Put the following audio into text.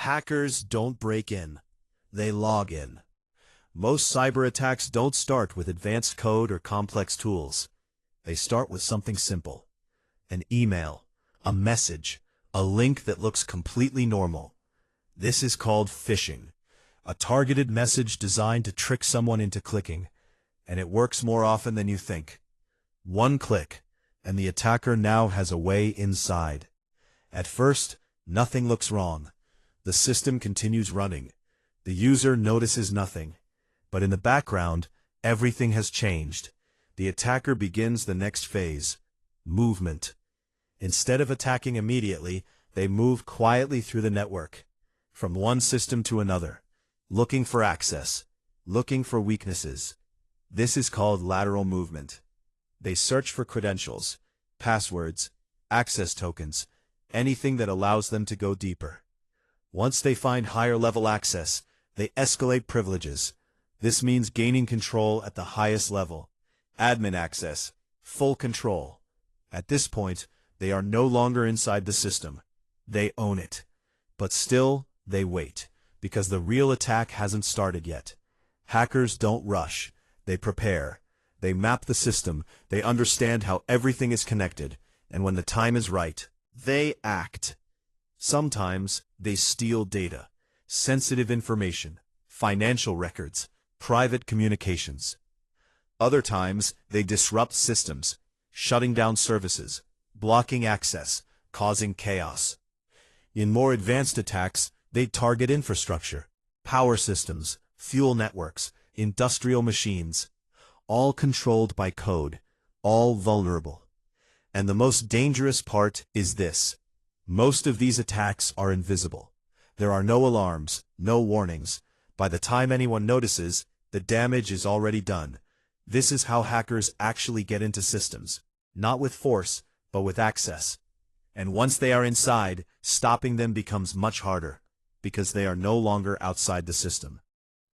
Hackers don't break in. They log in. Most cyber attacks don't start with advanced code or complex tools. They start with something simple. An email, a message, a link that looks completely normal. This is called phishing, a targeted message designed to trick someone into clicking, and it works more often than you think. One click, and the attacker now has a way inside. At first, nothing looks wrong. The system continues running. The user notices nothing. But in the background, everything has changed. The attacker begins the next phase, movement. Instead of attacking immediately, they move quietly through the network, from one system to another, looking for access, looking for weaknesses. This is called lateral movement. They search for credentials, passwords, access tokens, anything that allows them to go deeper. Once they find higher-level access, they escalate privileges. This means gaining control at the highest level. Admin access, full control. At this point, they are no longer inside the system. They own it. But still, they wait, because the real attack hasn't started yet. Hackers don't rush. They prepare. They map the system. They understand how everything is connected. And when the time is right, they act. Sometimes, they steal data, sensitive information, financial records, private communications. Other times, they disrupt systems, shutting down services, blocking access, causing chaos. In more advanced attacks, they target infrastructure, power systems, fuel networks, industrial machines, all controlled by code, all vulnerable. And the most dangerous part is this. Most of these attacks are invisible. There are no alarms, no warnings. By the time anyone notices, the damage is already done. This is how hackers actually get into systems, not with force, but with access. And once they are inside, stopping them becomes much harder, because they are no longer outside the system.